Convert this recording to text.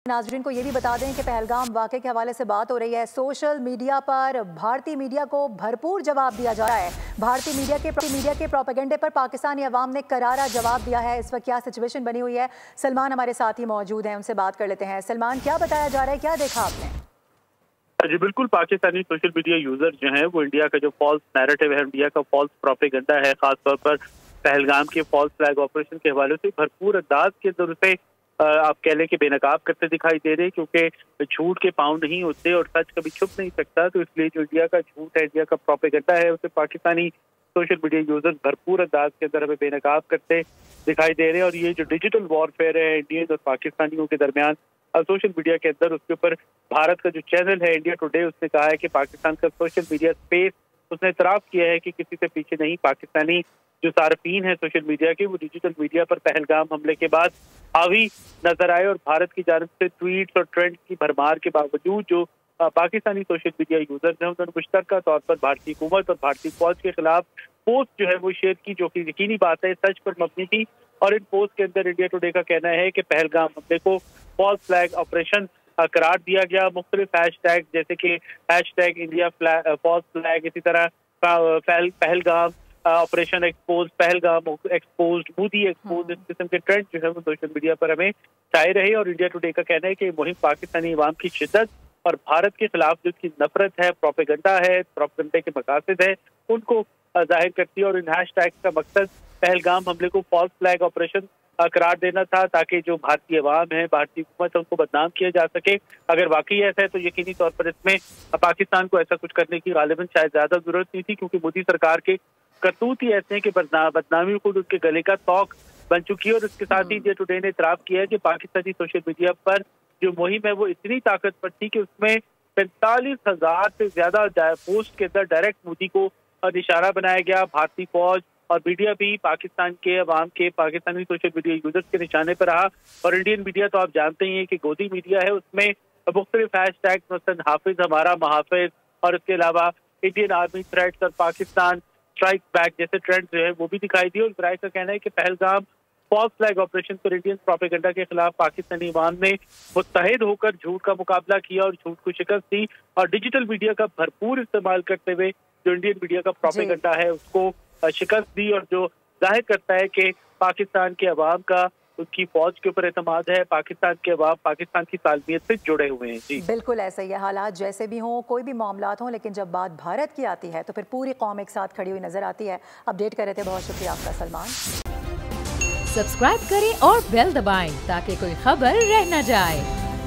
नाजरीन को ये भी बता दें कि पहलगाम वाक़े के हवाले से बात हो रही है। सोशल मीडिया पर भारतीय मीडिया को भरपूर जवाब दिया जा रहा है। भारतीय मीडिया के प्रोपेगेंडे पर पाकिस्तानी अवाम ने करारा जवाब दिया है। इस वक्त क्या सिचुएशन बनी हुई है, सलमान हमारे साथ ही मौजूद हैं, उनसे बात कर लेते हैं। सलमान, क्या बताया जा रहा है, क्या देखा आपने? जी बिल्कुल, पाकिस्तानी सोशल मीडिया यूजर जो हैं वो इंडिया का जो फॉल्स नैरेटिव है, इंडिया का फॉल्स प्रोपेगेंडा है, खासतौर पर पहलगाम के फॉल्स फ्लैग ऑपरेशन के हवाले से भरपूर अंदाज के अंदर उसे आप कह लें कि बेनकाब करते दिखाई दे रहे, क्योंकि झूठ के पाँव नहीं होते और सच कभी छुप नहीं सकता। तो इसलिए जो इंडिया का झूठ है, इंडिया का प्रोपेगेंडा है, उसे पाकिस्तानी सोशल मीडिया यूजर्स भरपूर अंदाज के अंदर हमें बेनकाब करते दिखाई दे रहे हैं। और ये जो डिजिटल वॉरफेयर है इंडियन और पाकिस्तानियों के दरमियान सोशल मीडिया के अंदर, उसके ऊपर भारत का जो चैनल है इंडिया टुडे, उसने कहा है कि पाकिस्तान का सोशल मीडिया स्पेस, उसने इतराफ किया है कि किसी से पीछे नहीं। पाकिस्तानी जो सार्फिन है सोशल मीडिया के, वो डिजिटल मीडिया पर पहलगाम हमले के बाद हावी नजर आए और भारत की जानिब से ट्वीट्स और ट्रेंड की भरमार के बावजूद जो पाकिस्तानी सोशल मीडिया यूजर्स हैं उन्होंने मुश्तरका तौर पर भारतीय हुकूमत और भारतीय फौज के खिलाफ पोस्ट जो है वो शेयर की, जो कि यकीनी बात है सच पर मबनी थी। और इन पोस्ट के अंदर इंडिया टुडे का कहना है कि पहलगाम हमले को फॉल्स फ्लैग ऑपरेशन करार दिया गया। मुख्तलिफ हैशटैग जैसे कि हैशटैग इंडिया फॉल्स फ्लैग, इसी तरह Pahalgam operation expose, Pahalgam expose, Modi expose, इस किस्म के ट्रेंड जो है वो सोशल मीडिया पर हमें छाए रहे। और इंडिया टुडे का कहना है कि मुहिम पाकिस्तानी अवाम की शिद्दत और भारत के खिलाफ जो उसकी नफरत है, प्रोपेगेंडा है, प्रोपेगेंडे के मकासद है, उनको जाहिर करती है। और इन हैशटैग का मकसद पहलगाम हमले को फॉल्स फ्लैग ऑपरेशन करार देना था, ताकि जो भारतीय अवाम है, भारतीय हुकूमत है, उनको बदनाम किया जा सके। अगर वाकई ऐसा है तो यकीनी तौर पर इसमें पाकिस्तान को ऐसा कुछ करने की गालिबन शायद ज्यादा जरूरत नहीं थी, क्योंकि मोदी सरकार के करतूत ही ऐसे हैं कि बदनामी खुद उसके गले का तौक बन चुकी है। और इसके साथ ही इंडिया टुडे ने इतराफ किया है कि पाकिस्तानी सोशल मीडिया पर जो मुहिम है वो इतनी ताकतवर थी कि उसमें 45,000 से ज्यादा पोस्ट के अंदर डायरेक्ट मोदी को निशाना बनाया गया। भारतीय फौज और मीडिया भी पाकिस्तान के अवाम के, पाकिस्तानी सोशल मीडिया यूजर्स के निशाने पर रहा। और इंडियन मीडिया तो आप जानते ही हैं कि गोदी मीडिया है, उसमें मुख्तलिफ हैशटैग मसलन हाफिज हमारा महाफिज और इसके अलावा इंडियन आर्मी थ्रेट्स और पाकिस्तान स्ट्राइक बैक जैसे ट्रेंड जो है वो भी दिखाई दिए। और इजराइल का कहना है कि पहलगाम फॉल्स फ्लैग ऑपरेशन पर इंडियन प्रोपेगेंडा के खिलाफ पाकिस्तानी अवाम ने मुत्तहिद होकर झूठ का मुकाबला किया और झूठ को शिकस्त दी। और डिजिटल मीडिया का भरपूर इस्तेमाल करते हुए जो इंडियन मीडिया का प्रोपेगेंडा है उसको शिकस्त दी, और जो जाहिर करता है कि पाकिस्तान के अवाम का उसकी फौज के ऊपर एतमाद है, पाकिस्तान के अवाम पाकिस्तान की सालमियत से जुड़े हुए हैं। जी बिल्कुल ऐसा ही है, हालात जैसे भी हों, कोई भी मामलात हों, लेकिन जब बात भारत की आती है तो फिर पूरी कौम एक साथ खड़ी हुई नजर आती है। अपडेट कर रहे थे, बहुत शुक्रिया आपका सलमान। सब्सक्राइब करें और बेल दबाएं ताकि कोई खबर रह न जाए।